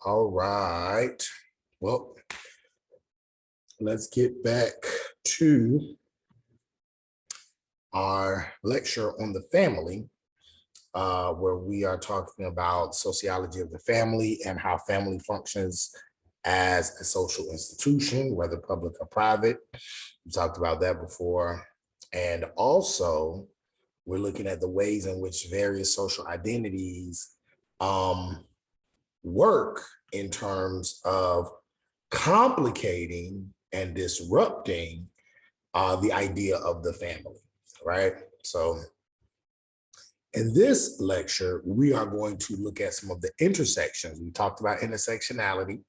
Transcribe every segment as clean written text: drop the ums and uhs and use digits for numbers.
All right. Well, let's get back to our lecture on the family, where we are talking about sociology of the family and how family functions as a social institution, whether public or private. We talked about that before. And also, we're looking at the ways in which various social identities um, work in terms of complicating and disrupting the idea of the family, right? So in this lecture, we are going to look at some of the intersections. We talked about intersectionality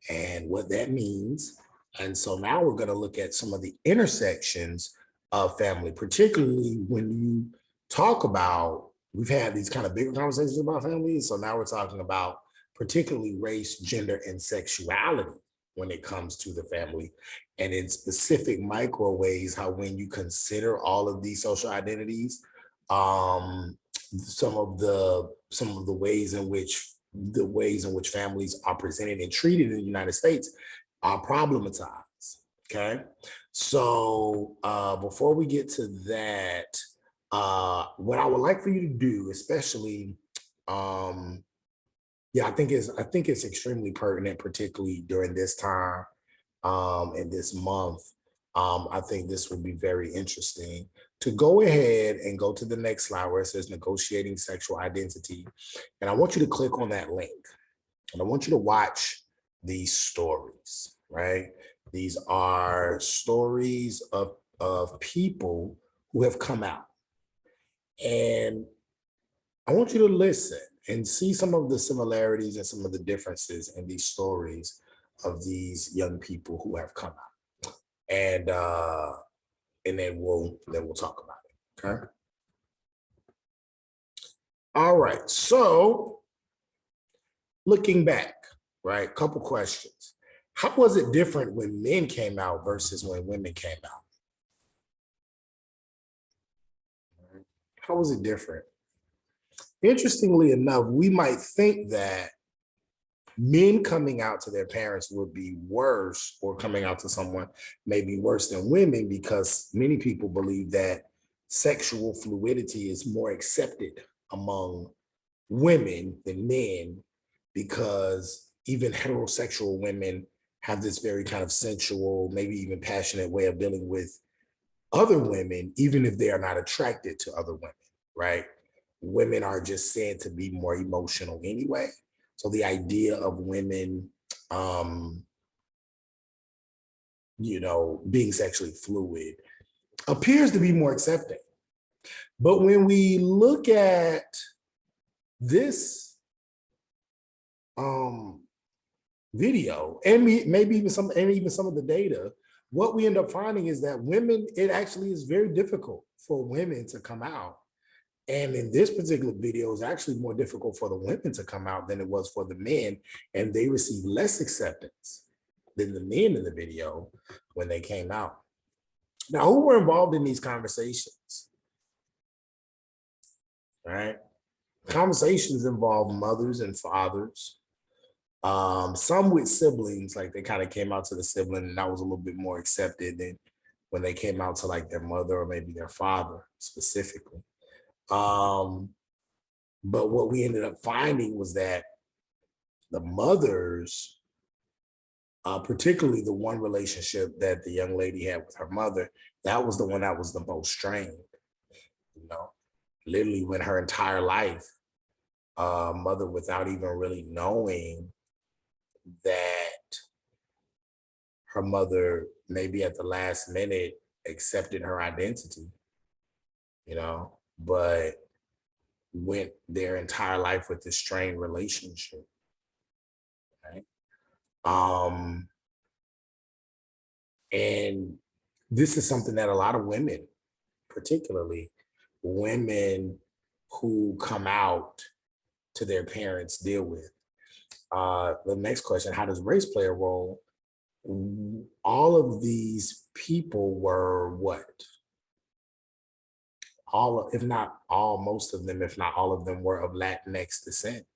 and what that means. And so now we're going to look at some of the intersections of family, particularly when you talk about, we've had these kind of bigger conversations about family. So now we're talking about particularly race, gender, and sexuality when it comes to the family, and in specific micro ways, how when you consider all of these social identities, um, some of the ways in which families are presented and treated in the United States are problematized. Okay, so before we get to that, what I would like for you to do, especially, yeah, I think it's extremely pertinent, particularly during this time in this month. I think this would be very interesting to go ahead and go to the next slide where it says negotiating sexual identity. And I want you to click on that link and I want you to watch these stories, right? These are stories of people who have come out. And I want you to listen and see some of the similarities and some of the differences in these stories of these young people who have come out. And then we'll talk about it. Okay. All right. So looking back, right? Couple questions. How was it different when men came out versus when women came out? How was it different? Interestingly enough, we might think that men coming out to their parents would be worse, or coming out to someone may be worse than women, because many people believe that sexual fluidity is more accepted among women than men, because even heterosexual women have this very kind of sensual, maybe even passionate way of dealing with other women, even if they are not attracted to other women, right? Women are just said to be more emotional anyway. So the idea of women, um, being sexually fluid appears to be more accepting. But when we look at this video and maybe even some of the data, what we end up finding is that women, it actually is very difficult for women to come out. And in this particular video, it's actually more difficult for the women to come out than it was for the men. And they received less acceptance than the men in the video when they came out. Now, who were involved in these conversations? Right? Conversations involve mothers and fathers, some with siblings, like they kind of came out to the sibling, and that was a little bit more accepted than when they came out to like their mother or maybe their father specifically. But what we ended up finding was that the mothers, particularly the one relationship that the young lady had with her mother, that was the one that was the most strained. You know, literally went her entire life, mother, without even really knowing that her mother, maybe at the last minute, accepted her identity, but went their entire life with this strained relationship. Right? Um, and this is something that a lot of women, particularly women who come out to their parents, deal with. The next question: how does race play a role? All of these people were what? All, if not all, most of them, if not all of them, were of Latinx descent,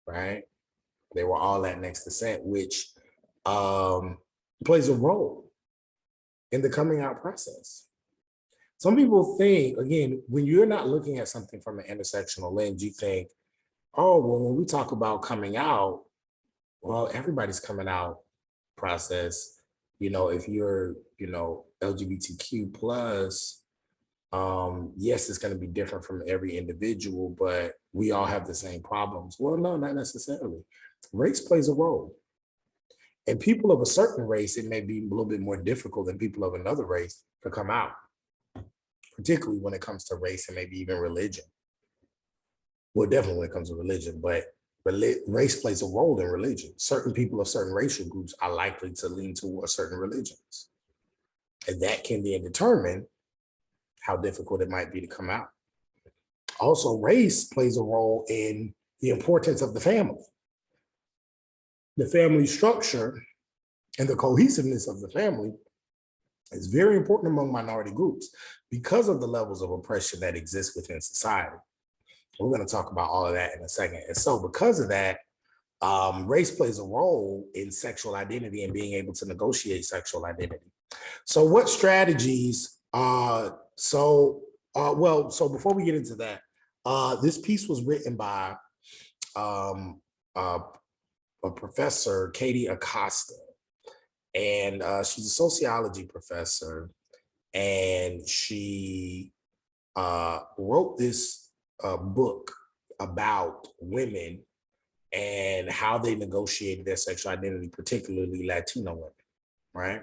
right? They were all Latinx descent, which plays a role in the coming out process. Some people think, again, when you're not looking at something from an intersectional lens, you think, oh, well, when we talk about coming out, well, everybody's coming out process. If you're, LGBTQ plus, yes, it's going to be different from every individual, but we all have the same problems. Well, no, not necessarily. Race plays a role. And people of a certain race, it may be a little bit more difficult than people of another race to come out, particularly when it comes to race and maybe even religion. Well, definitely when it comes to religion, but race plays a role in religion. Certain people of certain racial groups are likely to lean towards certain religions. And that can then determine how difficult it might be to come out. Also, race plays a role in the importance of the family. The family structure and the cohesiveness of the family is very important among minority groups because of the levels of oppression that exist within society. We're going to talk about all of that in a second. And so because of that, race plays a role in sexual identity and being able to negotiate sexual identity. So what strategies, so before we get into that, this piece was written by a professor, Katie Acosta, and she's a sociology professor, and she wrote this book about women and how they negotiated their sexual identity, particularly Latino women, right?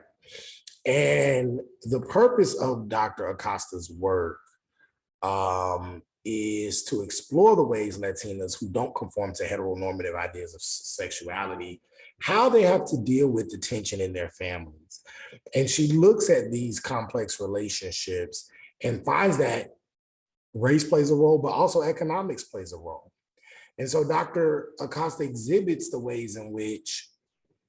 And the purpose of Dr. Acosta's work is to explore the ways Latinas who don't conform to heteronormative ideas of sexuality, how they have to deal with the tension in their families. And she looks at these complex relationships and finds that race plays a role, but also economics plays a role. And so Dr. Acosta exhibits the ways in which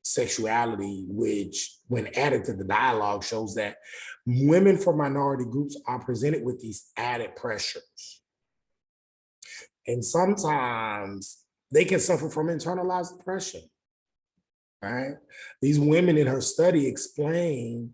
sexuality, which when added to the dialogue, shows that women from minority groups are presented with these added pressures. And sometimes they can suffer from internalized depression, right? These women in her study explain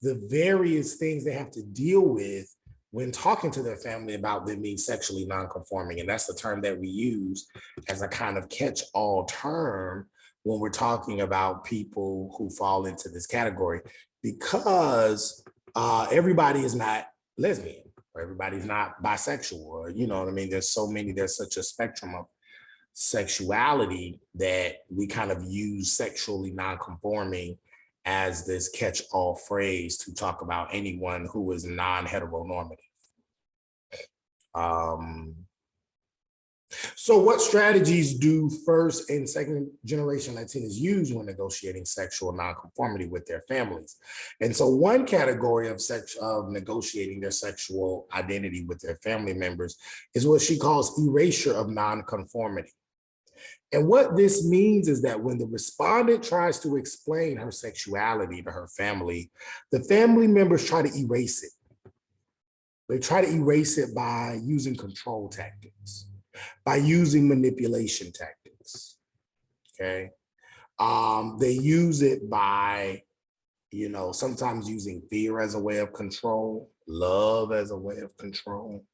the various things they have to deal with when talking to their family about them being sexually nonconforming. And that's the term that we use as a kind of catch-all term when we're talking about people who fall into this category, because everybody is not lesbian, or everybody's not bisexual, or what I mean? There's such a spectrum of sexuality that we kind of use sexually nonconforming as this catch-all phrase to talk about anyone who is non-heteronormative. So what strategies do first and second generation Latinas use when negotiating sexual nonconformity with their families? And so one category of negotiating their sexual identity with their family members is what she calls erasure of nonconformity. And what this means is that when the respondent tries to explain her sexuality to her family, the family members try to erase it. They try to erase it by using control tactics, by using manipulation tactics, okay? They use it by, sometimes using fear as a way of control, love as a way of control,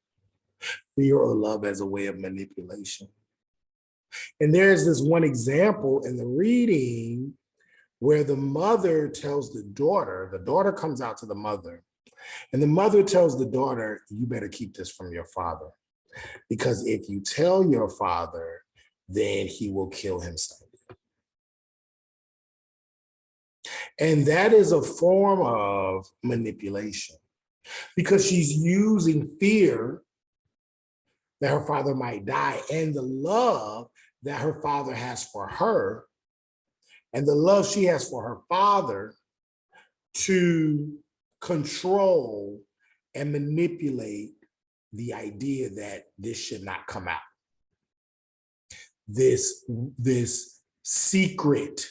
fear or love as a way of manipulation. And there's this one example in the reading where the mother tells the daughter comes out to the mother, and the mother tells the daughter, you better keep this from your father, because if you tell your father, then he will kill himself. And that is a form of manipulation, because she's using fear that her father might die and the love that her father has for her and the love she has for her father to control and manipulate the idea that this should not come out. This secret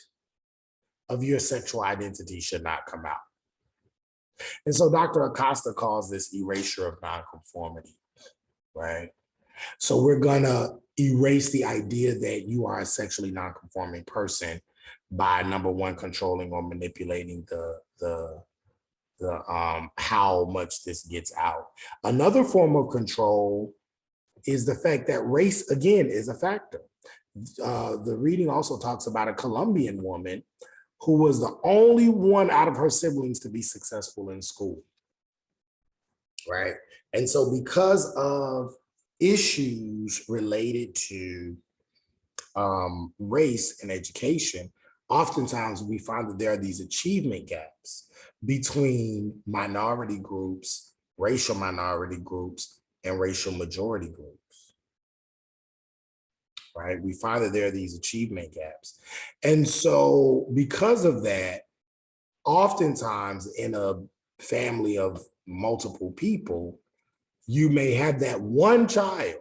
of your sexual identity should not come out. And so Dr. Acosta calls this erasure of nonconformity, right? So we're gonna erase the idea that you are a sexually non-conforming person by, number one, controlling or manipulating the how much this gets out. Another form of control is the fact that race, again, is a factor. The reading also talks about a Colombian woman who was the only one out of her siblings to be successful in school, right? And so because of issues related to race and education, oftentimes we find that there are these achievement gaps between minority groups, racial minority groups, and racial majority groups, right? We find that there are these achievement gaps. And so because of that, oftentimes in a family of multiple people, you may have that one child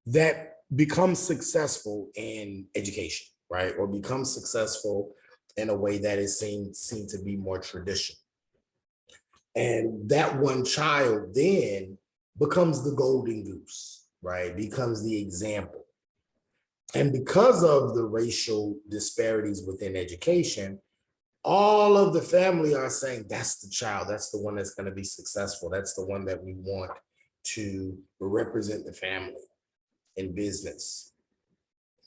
that becomes successful in education, right? Or becomes successful in a way that is seen to be more traditional. And that one child then becomes the golden goose, right? Becomes the example. And because of the racial disparities within education, all of the family are saying, that's the child, that's the one that's going to be successful. That's the one that we want to represent the family in business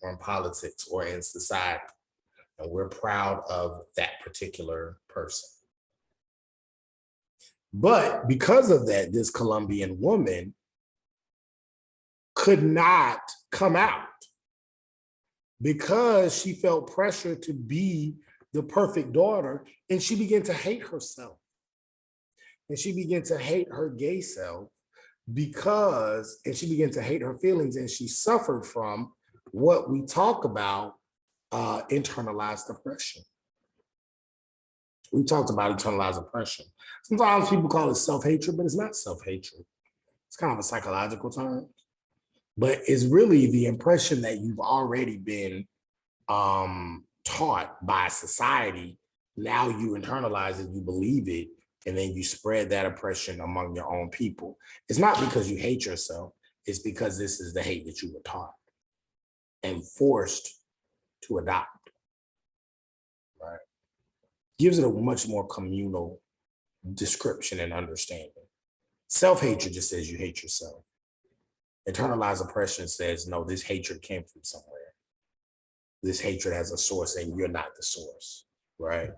or in politics or in society. And we're proud of that particular person. But because of that, this Colombian woman could not come out because she felt pressure to be the perfect daughter, and she began to hate herself. And she began to hate her gay self and she began to hate her feelings, and she suffered from what we talk about, internalized depression. We talked about internalized depression. Sometimes people call it self-hatred, but it's not self-hatred. It's kind of a psychological term, but it's really the impression that you've already been taught by society. Now you internalize it, you believe it, and then you spread that oppression among your own people. It's not because you hate yourself, it's because this is the hate that you were taught and forced to adopt, right? Gives it a much more communal description and understanding. Self-hatred just says you hate yourself. Internalized oppression says, no, this hatred came from somewhere. This hatred has a source and you're not the source, right?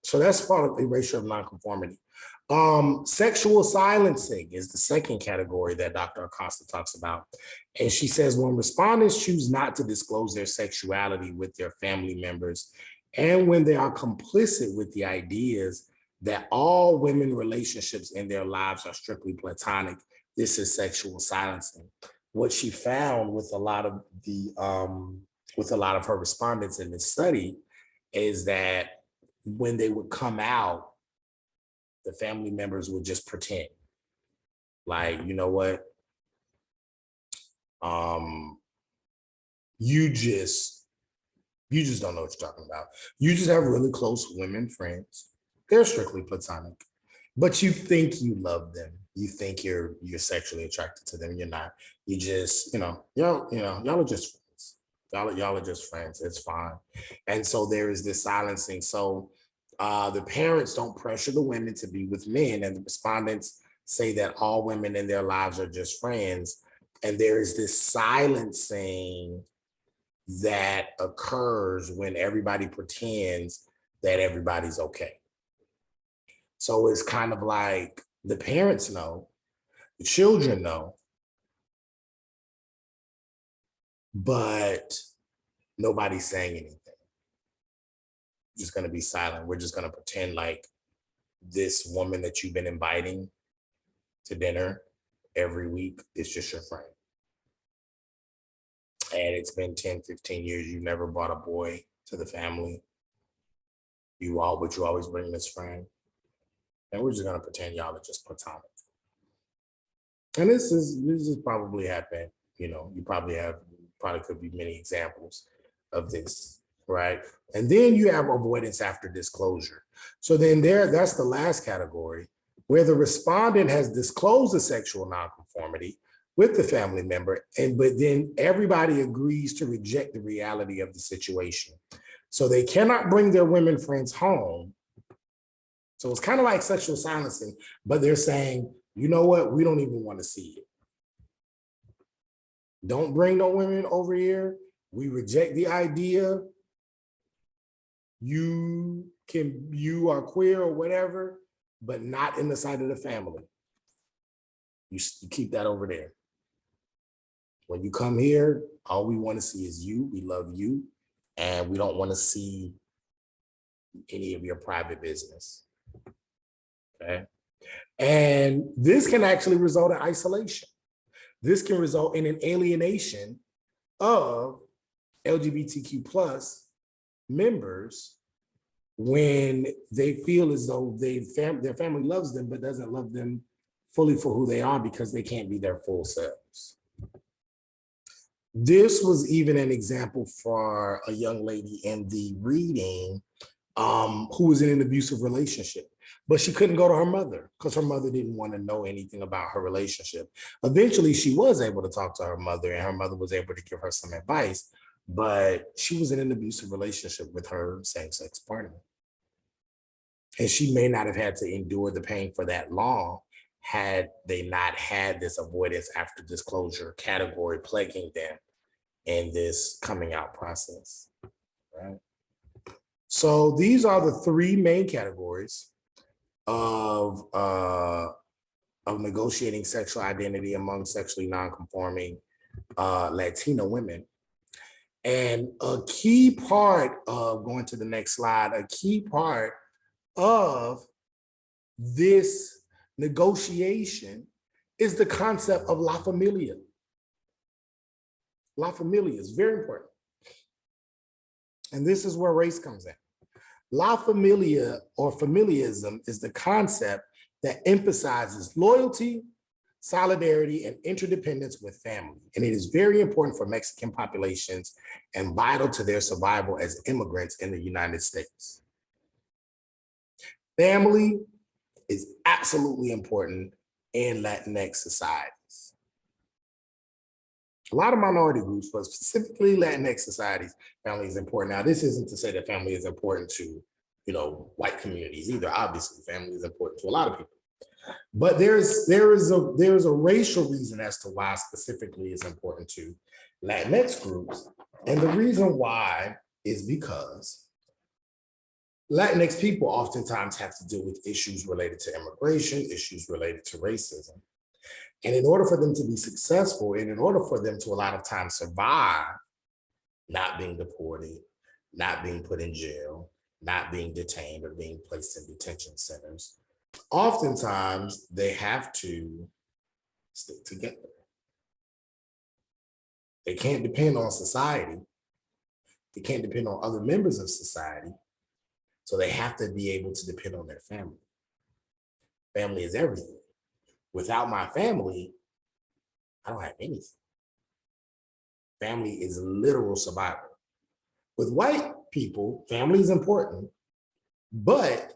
So that's part of erasure of nonconformity. Sexual silencing is the second category that Dr. Acosta talks about. And she says, when respondents choose not to disclose their sexuality with their family members, and when they are complicit with the ideas that all women relationships in their lives are strictly platonic, this is sexual silencing. What she found with a lot of her respondents in this study is that when they would come out, the family members would just pretend like, you know what? You just don't know what you're talking about. You just have really close women friends. They're strictly platonic, but you think you love them. You think you're sexually attracted to them. You're not. You just, y'all are just friends. Y'all are just friends. It's fine. And so there is this silencing. So the parents don't pressure the women to be with men, and the respondents say that all women in their lives are just friends. And there is this silencing that occurs when everybody pretends that everybody's okay. So it's kind of like the parents know, the children know, but nobody's saying anything. Just going to be silent. We're just going to pretend like this woman that you've been inviting to dinner every week is just your friend. And it's been 10, 15 years. You never brought a boy to the family. But you always bring this friend. And we're just going to pretend y'all are just platonic. And this is probably happened. You probably could be many examples of this, right? And then you have avoidance after disclosure. So then that's the last category, where the respondent has disclosed a sexual nonconformity with the family member, but then everybody agrees to reject the reality of the situation. So they cannot bring their women friends home. So it's kind of like sexual silencing, but they're saying, you know what, we don't even want to see it. Don't bring no women over here. We reject the idea. You are queer or whatever, but not in the sight of the family. You keep that over there. When you come here, all we want to see is you. We love you, and we don't want to see any of your private business. Okay. And this can actually result in isolation. This can result in an alienation of LGBTQ plus members when they feel as though their family loves them, but doesn't love them fully for who they are because they can't be their full selves. This was even an example for a young lady in the reading who was in an abusive relationship, but she couldn't go to her mother because her mother didn't want to know anything about her relationship. Eventually, she was able to talk to her mother, and her mother was able to give her some advice, but she was in an abusive relationship with her same-sex partner. And she may not have had to endure the pain for that long had they not had this avoidance after disclosure category plaguing them in this coming out process, right? So these are the three main categories of negotiating sexual identity among sexually non-conforming Latino women. And a key part of, going to the next slide, a key part of this negotiation is the concept of La Familia. La Familia is very important. And this is where race comes in. La Familia, or familiaism, is the concept that emphasizes loyalty, solidarity, and interdependence with family. And it is very important for Mexican populations and vital to their survival as immigrants in the United States. Family is absolutely important in Latinx societies. A lot of minority groups, but specifically Latinx societies, family is important. Now, this isn't to say that family is important to, white communities either. Obviously, family is important to a lot of people. But there is a racial reason as to why specifically it's important to Latinx groups. And the reason why is because Latinx people oftentimes have to deal with issues related to immigration, issues related to racism. And in order for them to be successful, and in order for them to a lot of times survive, not being deported, not being put in jail, not being detained or being placed in detention centers, oftentimes they have to stick together. They can't depend on society. They can't depend on other members of society. So they have to be able to depend on their family. Family is everything. Without my family, I don't have anything. Family is literal survival. With white people, family is important, but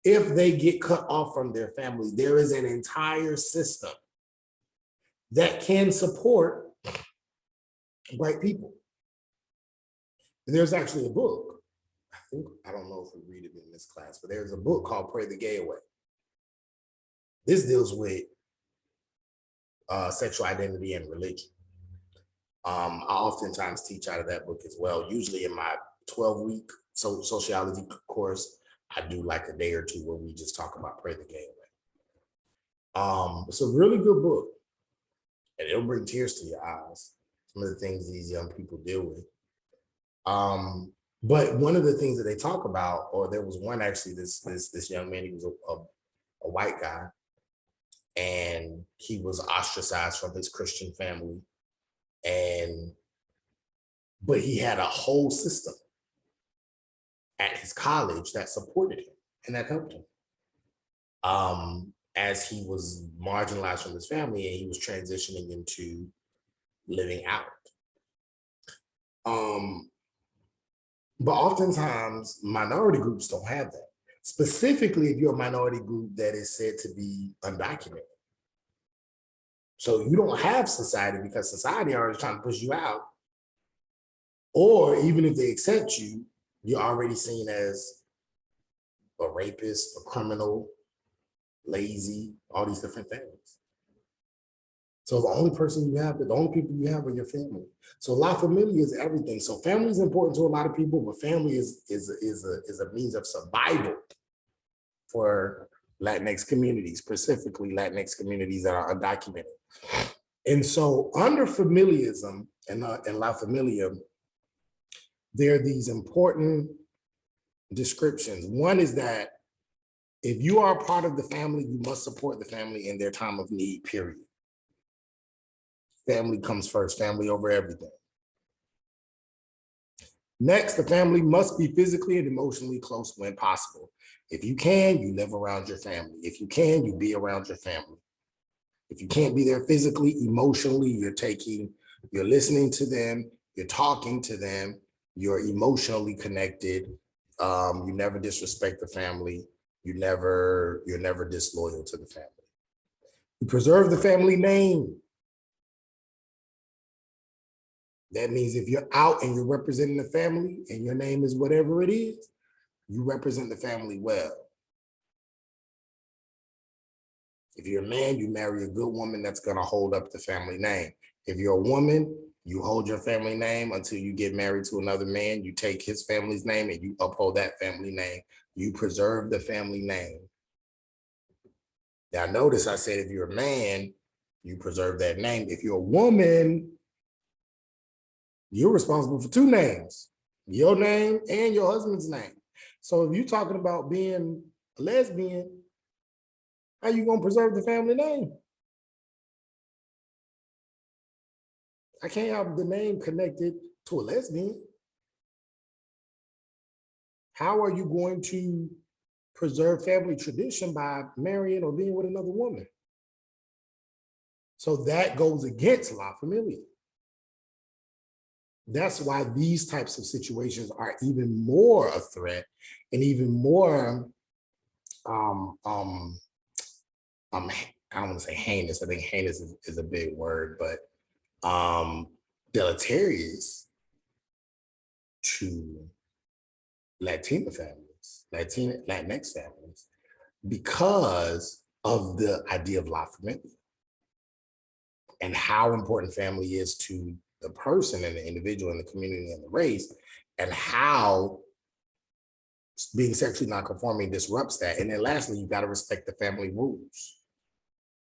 if they get cut off from their family, there is an entire system that can support white people. And there's actually a book. I don't know if we read it in this class, but there's a book called Pray the Gay Away. This deals with sexual identity and religion. I oftentimes teach out of that book as well. Usually in my 12-week sociology course, I do like a day or two where we just talk about Pray the Gay Away. It's a really good book, and it'll bring tears to your eyes. Some of the things these young people deal with. But one of the things that they talk about, or there was one actually, this young man, he was a white guy, and he was ostracized from his Christian family, but he had a whole system at his college that supported him and that helped him as he was marginalized from his family and he was transitioning into living out. But oftentimes minority groups don't have that. Specifically, if you're a minority group that is said to be undocumented. So you don't have society because society already trying to push you out. Or even if they accept you, you're already seen as a rapist, a criminal, lazy, all these different things. So the only person you have, the only people you have are your family. So La Familia is everything. So family is important to a lot of people, but family is a means of survival for Latinx communities, specifically Latinx communities that are undocumented. And so under familialism and La Familia, there are these important descriptions. One is that if you are a part of the family, you must support the family in their time of need, period. Family comes first, family over everything. Next, the family must be physically and emotionally close when possible. If you can, you live around your family. If you can, you be around your family. If you can't be there physically, emotionally, you're listening to them, you're talking to them, you're emotionally connected. You never disrespect the family. You're never disloyal to the family. You preserve the family name. That means if you're out and you're representing the family and your name is whatever it is, you represent the family well. If you're a man, you marry a good woman that's gonna hold up the family name. If you're a woman, you hold your family name until you get married to another man, you take his family's name and you uphold that family name. You preserve the family name. Now notice I said if you're a man, you preserve that name. If you're a woman, you're responsible for two names, your name and your husband's name. So if you're talking about being a lesbian, how you gonna preserve the family name? I can't have the name connected to a lesbian. How are you going to preserve family tradition by marrying or being with another woman? So that goes against La Familia. That's why these types of situations are even more a threat and even more I don't want to say heinous. I think heinous is a big word, but deleterious to Latina families, Latinx families, because of the idea of La Familia and how important family is to the person and the individual and the community and the race, and how being sexually non-conforming disrupts that. And then lastly, you got to respect the family rules.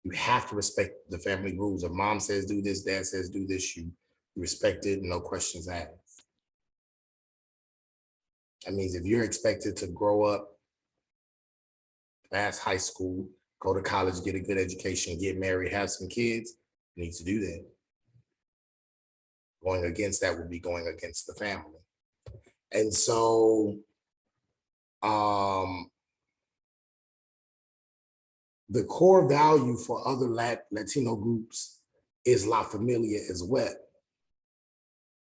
You have to respect the family rules. If mom says do this, dad says do this, you respect it, no questions asked. That means if you're expected to grow up, pass high school, go to college, get a good education, get married, have some kids, you need to do that. Going against that would be going against the family. And so the core value for other Latino groups is La Familia as well,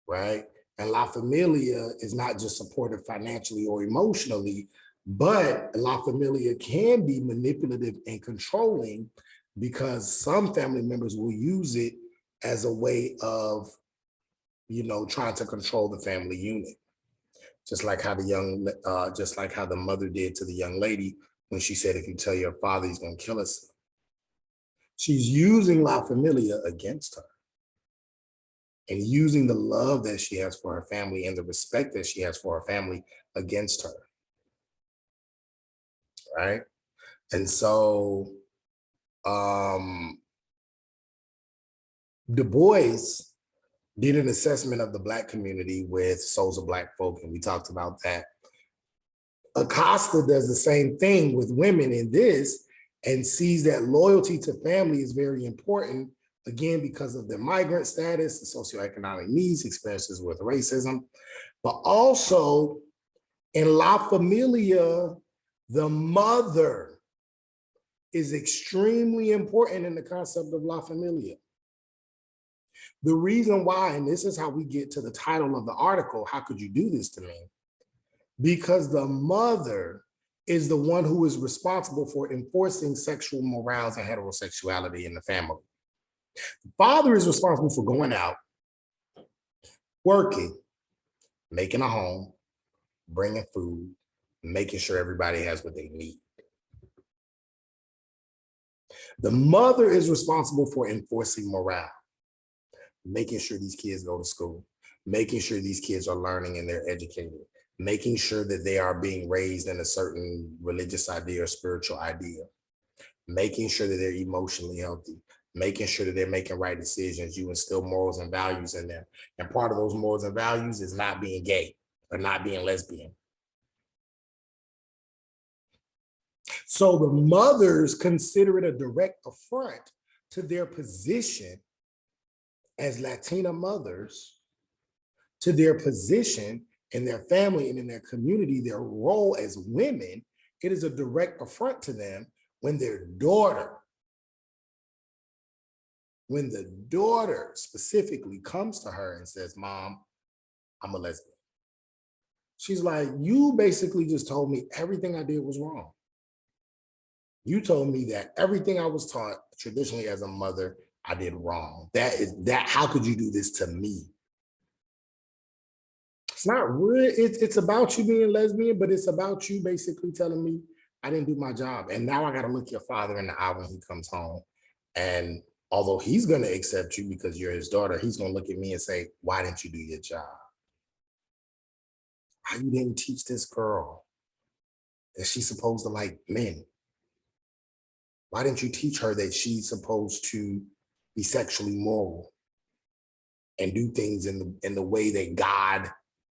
right? And La Familia is not just supported financially or emotionally, but La Familia can be manipulative and controlling because some family members will use it as a way of, trying to control the family unit. Just like how the mother did to the young lady when she said, if you tell your father, he's gonna kill us. She's using La Familia against her and using the love that she has for her family and the respect that she has for her family against her, right? And so Du Bois did an assessment of the Black community with Souls of Black Folk, and we talked about that. Acosta does the same thing with women in this and sees that loyalty to family is very important, again, because of their migrant status, the socioeconomic needs, experiences with racism, but also in La Familia, the mother is extremely important in the concept of La Familia. The reason why, and this is how we get to the title of the article, How Could You Do This to Me? Because the mother is the one who is responsible for enforcing sexual morals and heterosexuality in the family. The father is responsible for going out, working, making a home, bringing food, making sure everybody has what they need. The mother is responsible for enforcing morale, making sure these kids go to school, making sure these kids are learning and they're educated, making sure that they are being raised in a certain religious idea or spiritual idea, making sure that they're emotionally healthy, making sure that they're making right decisions. You instill morals and values in them. And part of those morals and values is not being gay or not being lesbian. So the mothers consider it a direct affront to their position as Latina mothers, to their position in their family and in their community, their role as women. It is a direct affront to them when their daughter, when the daughter specifically comes to her and says, Mom, I'm a lesbian. She's like, you basically just told me everything I did was wrong. You told me that everything I was taught traditionally as a mother, I did wrong. How could you do this to me? It's not real. It's about you being lesbian, but it's about you basically telling me I didn't do my job. And now I got to look your father in the eye when he comes home. And although he's going to accept you because you're his daughter, he's going to look at me and say, why didn't you do your job? Why you didn't teach this girl that she's supposed to like men? Why didn't you teach her that she's supposed to be sexually moral and do things in the way that God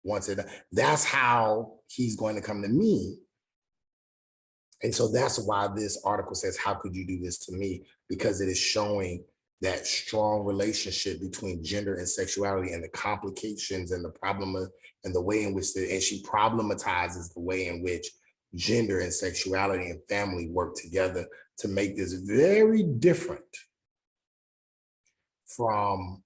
wants it? That's how he's going to come to me. And so that's why this article says, how could you do this to me? Because it is showing that strong relationship between gender and sexuality and the complications and the problem and the way in which and she problematizes the way in which gender and sexuality and family work together to make this very different from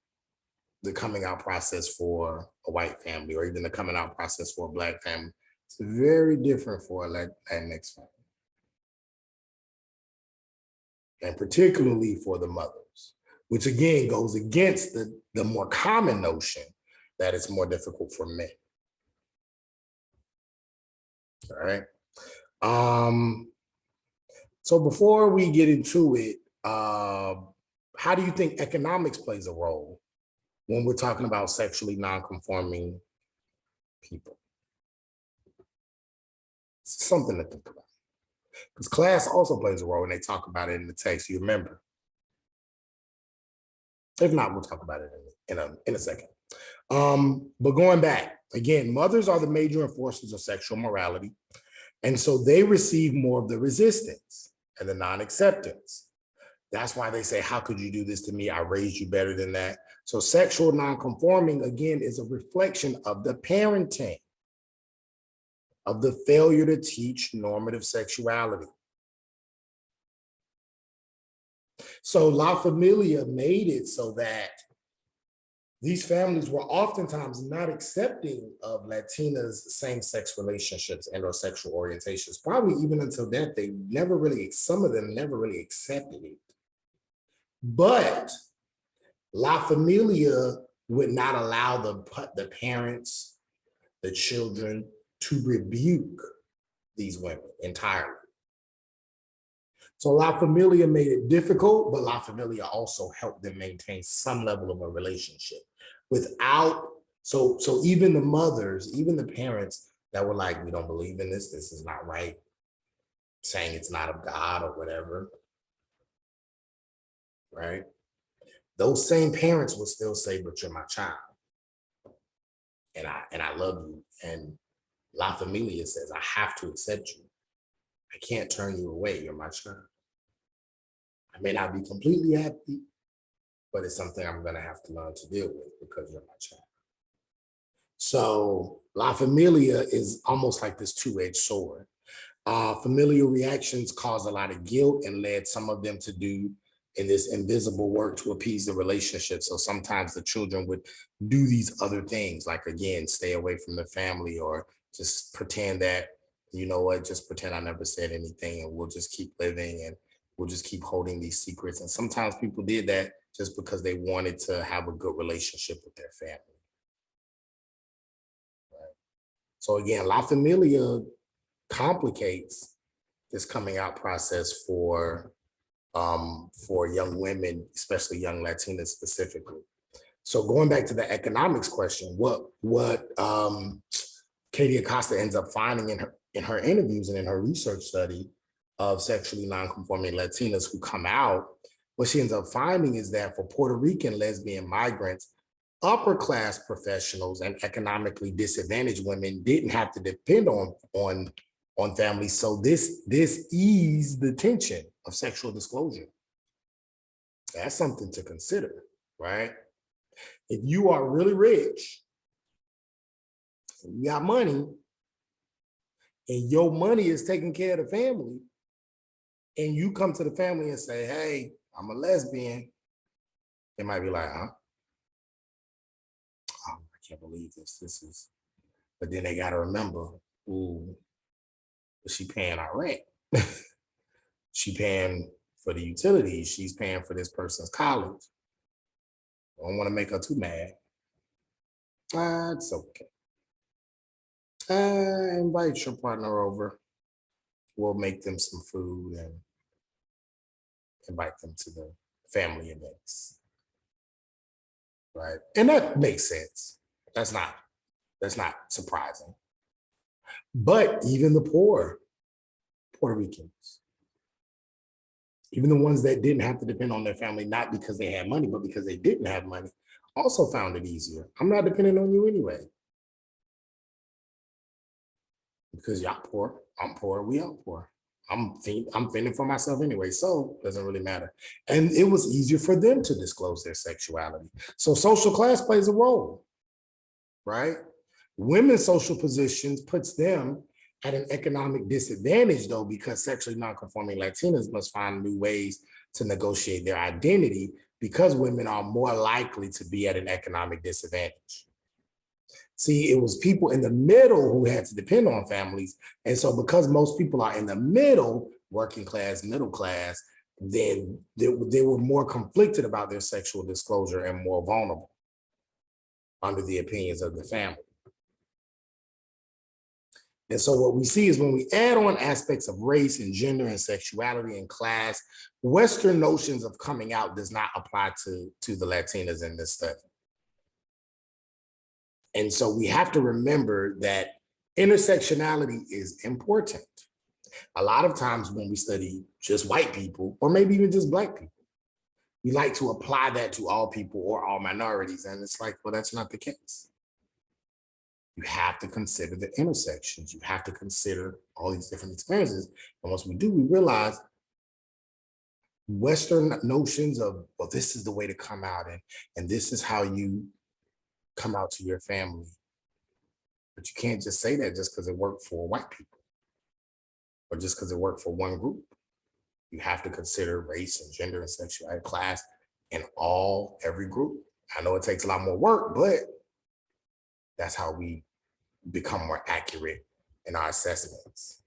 the coming out process for a white family or even the coming out process for a Black family. It's very different for a Latinx family. And particularly for the mothers, which again goes against the more common notion that it's more difficult for men. All right. So before we get into it, how do you think economics plays a role when we're talking about sexually non-conforming people? It's something to think about. Because class also plays a role, and they talk about it in the text. You remember? If not, we'll talk about it in a second. But going back, again, mothers are the major enforcers of sexual morality. And so they receive more of the resistance and the non-acceptance. That's why they say, how could you do this to me? I raised you better than that. So sexual non-conforming, again, is a reflection of the parenting, of the failure to teach normative sexuality. So La Familia made it so that these families were oftentimes not accepting of Latinas' same-sex relationships and or sexual orientations. Probably even until that, some of them never really accepted it. But La Familia would not allow the parents, the children to rebuke these women entirely. So La Familia made it difficult, but La Familia also helped them maintain some level of a relationship so even the mothers, even the parents that were like, we don't believe in this is not right, saying it's not of God or whatever, right? Those same parents will still say, but you're my child. And I love you. And La Familia says, I have to accept you. I can't turn you away. You're my child. I may not be completely happy, but it's something I'm going to have to learn to deal with because you're my child. So La Familia is almost like this two-edged sword. Familial reactions caused a lot of guilt and led some of them to do in this invisible work to appease the relationship. So sometimes the children would do these other things, like, again, stay away from the family or just pretend that, you know what, just pretend I never said anything and we'll just keep living and we'll just keep holding these secrets. And sometimes people did that just because they wanted to have a good relationship with their family. Right? So again, La Familia complicates this coming out process for young women, especially young Latinas specifically. So going back to the economics question, what Katie Acosta ends up finding in her interviews and in her research study of sexually nonconforming Latinas who come out, what she ends up finding is that for Puerto Rican lesbian migrants, upper class professionals and economically disadvantaged women didn't have to depend on families. So this eased the tension of sexual disclosure. That's something to consider, right? If you are really rich, you got money, and your money is taking care of the family, and you come to the family and say, hey, I'm a lesbian, they might be like, huh? Oh, I can't believe this. This is, but then they gotta remember, ooh, she paying our rent. She paying for the utilities. She's paying for this person's college. I don't want to make her too mad. It's okay. Invite your partner over. We'll make them some food and invite them to the family events. Right. And that makes sense. That's not surprising. But even the poor Puerto Ricans, even the ones that didn't have to depend on their family, not because they had money, but because they didn't have money, also found it easier. I'm not depending on you anyway. Because y'all poor, I'm poor, we all poor. I'm fending for myself anyway, so it doesn't really matter. And it was easier for them to disclose their sexuality. So social class plays a role, right? Women's social positions puts them at an economic disadvantage, though, because sexually nonconforming Latinas must find new ways to negotiate their identity because women are more likely to be at an economic disadvantage. See, it was people in the middle who had to depend on families. And so because most people are in the middle, working class, middle class, then they were more conflicted about their sexual disclosure and more vulnerable under the opinions of the family. And so what we see is when we add on aspects of race and gender and sexuality and class, Western notions of coming out does not apply to the Latinas in this study. And so we have to remember that intersectionality is important. A lot of times when we study just white people, or maybe even just Black people, we like to apply that to all people or all minorities. And it's like, well, that's not the case. You have to consider the intersections. You have to consider all these different experiences. And once we do, we realize Western notions of, well, this is the way to come out and this is how you come out to your family. But you can't just say that just because it worked for white people or just because it worked for one group. You have to consider race and gender and sexuality, class, and every group. I know it takes a lot more work, but that's how we become more accurate in our assessments.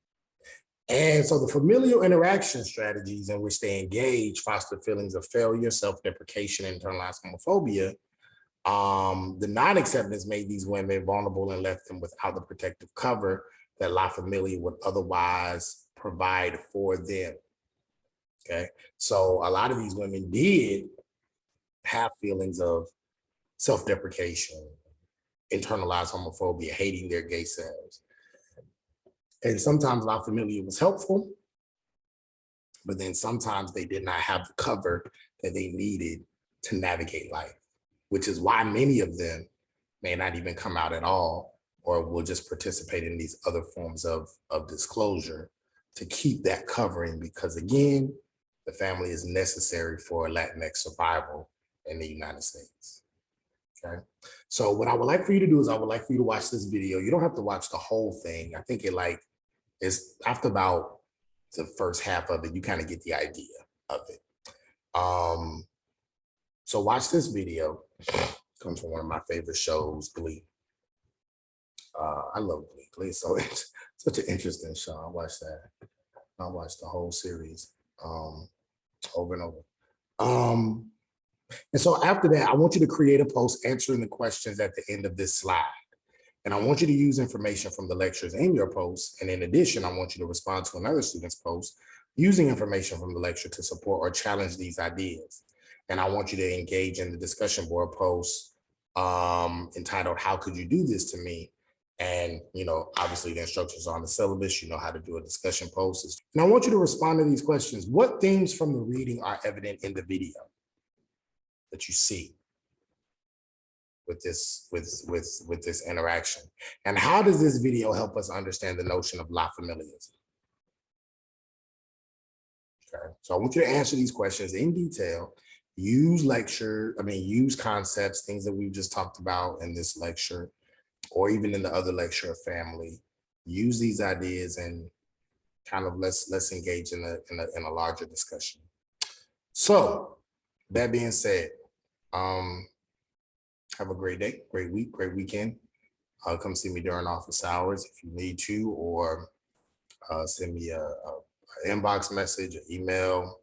And so the familial interaction strategies in which they engage foster feelings of failure, self-deprecation, and internalized homophobia. The non-acceptance made these women vulnerable and left them without the protective cover that La Familia would otherwise provide for them. Okay, so a lot of these women did have feelings of self-deprecation, internalized homophobia, hating their gay selves. And sometimes La Familia was helpful, but then sometimes they did not have the cover that they needed to navigate life, which is why many of them may not even come out at all, or will just participate in these other forms of disclosure to keep that covering, because again, the family is necessary for Latinx survival in the United States. Okay. So what I would like for you to do is I would like for you to watch this video. You don't have to watch the whole thing. I think it's after about the first half of it, you kind of get the idea of it. So watch this video. It comes from one of my favorite shows, Glee. I love Glee. Glee is so it's such an interesting show. I watched that. I watched the whole series over and over. And so after that, I want you to create a post answering the questions at the end of this slide. And I want you to use information from the lectures in your post. And in addition, I want you to respond to another student's post using information from the lecture to support or challenge these ideas. And I want you to engage in the discussion board post entitled, "How could you do this to me?" And, obviously the instructions are on the syllabus. You know how to do a discussion post. And I want you to respond to these questions. What themes from the reading are evident in the video that you see with this interaction? And how does this video help us understand the notion of La Familias? Okay, so I want you to answer these questions in detail. Use concepts, things that we've just talked about in this lecture, or even in the other lecture of family. Use these ideas and kind of let's engage in a larger discussion. So that being said, have a great day, great week, great weekend. Come see me during office hours if you need to, or send me a inbox message, an email.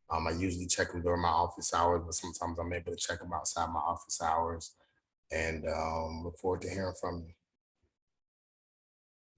I usually check them during my office hours, but sometimes I'm able to check them outside my office hours. And look forward to hearing from you.